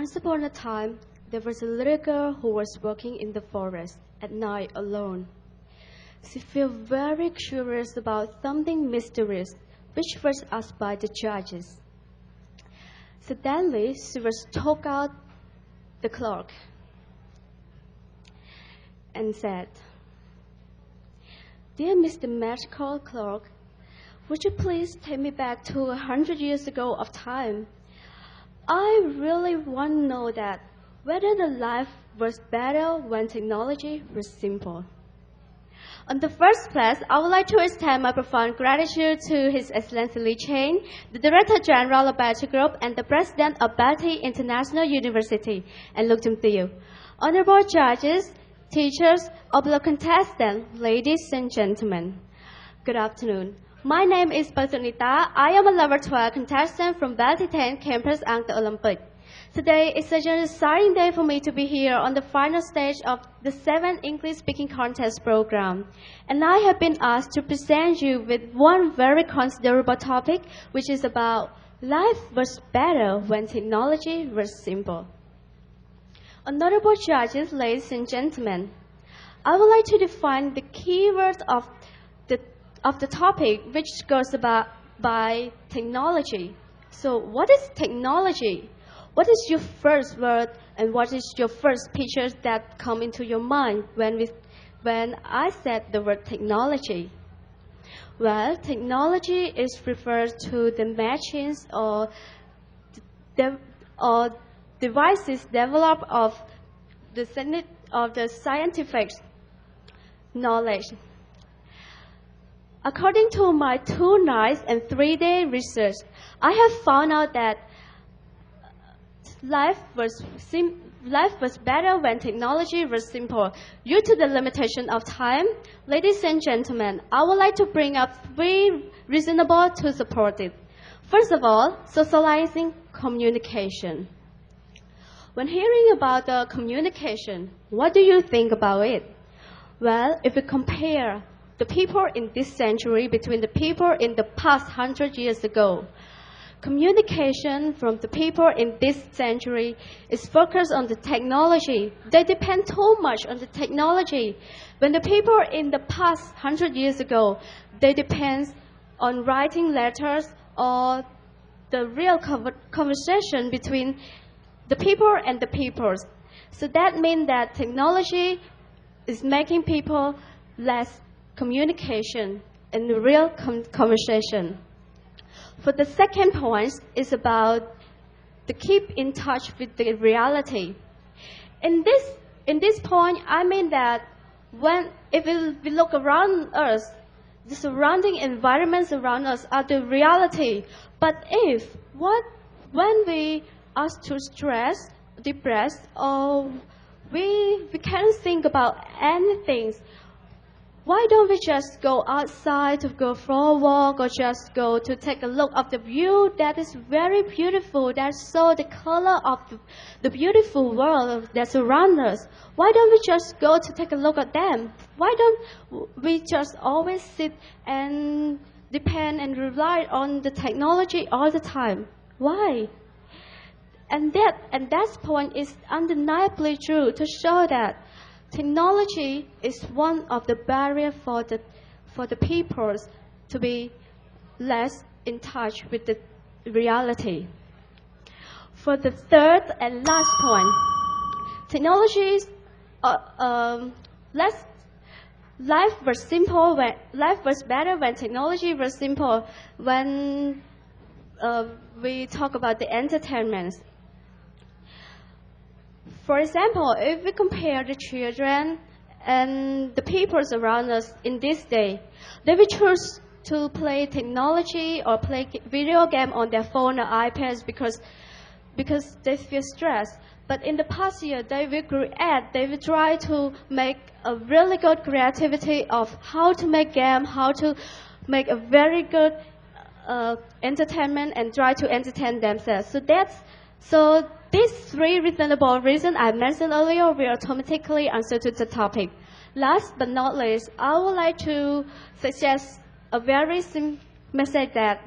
Once upon a time, there was a little girl who was walking in the forest at night alone. She felt very curious about something mysterious, which was asked by the judges. Suddenly, she was took out the clock and said, "Dear Mr. Magical Clock, would you please take me back to 100 years ago of time? I really want to know that whether the life was better when technology was simple." In the first place, I would like to extend my profound gratitude to His Excellency Li Chen, the Director General of BELTEI Group and the President of BELTEI International University, and look to you. Honorable judges, teachers, fellow contestants, ladies and gentlemen, good afternoon. My name is Pasunita. I am a level 12 contestant from BELTEI 10 campus and the Olympic. Today is such an exciting day for me to be here on the final stage of the 7th English-speaking contest program. And I have been asked to present you with one very considerable topic, which is about life was better when technology was simple. Honorable judges, ladies and gentlemen, I would like to define the keywords of the topic, which goes about by technology. So what is technology? What is your first word and what is your first picture that come into your mind when I said the word technology? Well, technology is referred to the machines or devices developed of the scientific knowledge. According to my 2 nights and 3-day research, I have found out that life was better when technology was simple. Due to the limitation of time, ladies and gentlemen, I would like to bring up 3 reasons to support it. First of all, socializing communication. When hearing about the communication, what do you think about it? Well, if we compare the people in this century between the people in the past 100 years ago, communication from the people in this century is focused on the technology. They depend too much on the technology. When the people in the past 100 years ago, they depend on writing letters or the real conversation between the people and the peoples. So that means that technology is making people less communication and real conversation. For the second point is about to keep in touch with the reality. In this point, I mean that if we look around us, the surrounding environments around us are the reality. But when we are too stressed, depressed, or we can't think about anything, why don't we just go outside to go for a walk or just go to take a look at the view that is very beautiful, that shows the color of the beautiful world that surrounds us? Why don't we just go to take a look at them? Why don't we just always sit and depend and rely on the technology all the time? Why? And that point is undeniably true to show that technology is one of the barriers for the peoples to be less in touch with the reality. For the third and last point, technologies, life was better when technology was simple. When we talk about the entertainment. For example, if we compare the children and the people around us in this day, they will choose to play technology or play video game on their phone or iPads because they feel stressed. But in the past year, they will try to make a really good creativity of how to make game, how to make a very good entertainment and try to entertain themselves. So these 3 reasonable reasons I mentioned earlier will automatically answer to the topic. Last but not least, I would like to suggest a very simple message that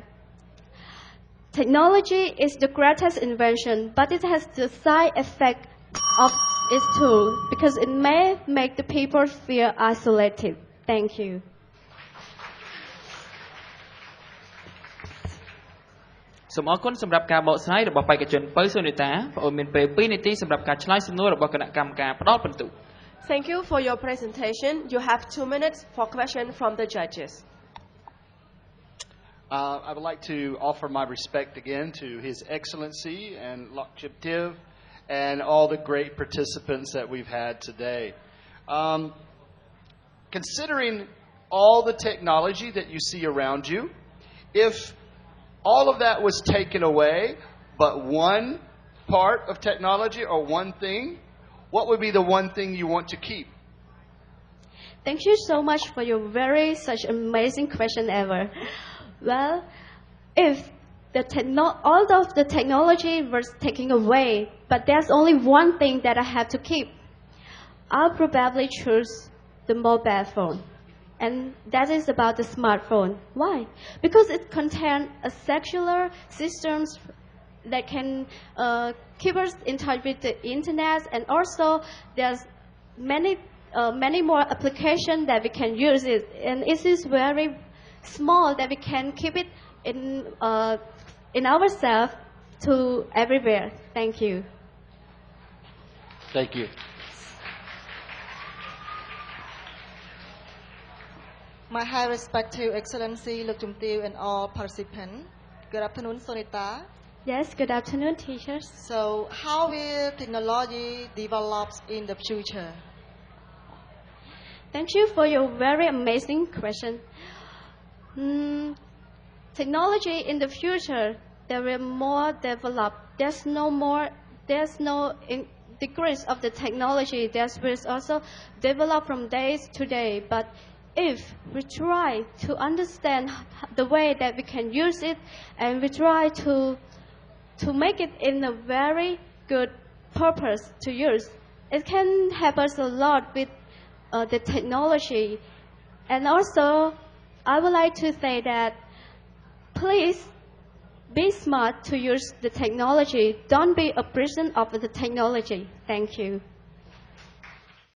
Technology is the greatest invention, but it has the side effect of its tool because it may make the people feel isolated. Thank you. សូមអរគុណសម្រាប់ការបកស្រាយរបស់បេក្ខជនពៅសុនីតាបងអូនមានពេល2នាទីសម្រាប់ការឆ្លើយសំណួររបស់គណៈកម្មការផ្ដល់ពិន្ទុ Thank you for your presentation. You have 2 minutes for question from the judges. I would like to offer my respect again to His Excellency and Lordship Tiv and all the great participants that we've had today. Considering all the technology that you see around you, if all of that was taken away, but one part of technology or one thing, what would be the one thing you want to keep? Thank you so much for your such amazing question ever. Well, if all of the technology was taken away, but there's only one thing that I have to keep, I'll probably choose the mobile phone. And that is about the smartphone. Why? Because it contains a cellular systems that can keep us in touch with the internet, and also there's many more applications that we can use it, and it is very small that we can keep it in ourselves to everywhere. Thank you. Thank you. My high respect to Excellency Luk Tumtiu and all participants. Good afternoon, Sonita. Yes, good afternoon, teachers. So, how will technology develop in the future? Thank you for your very amazing question. Technology in the future, there will more develop. There's no decrease of the technology. There's will also develop from day to day. But if we try to understand the way that we can use it, and we try to make it in a very good purpose to use, it can help us a lot with the technology. And also, I would like to say that please be smart to use the technology. Don't be a prison of the technology. Thank you.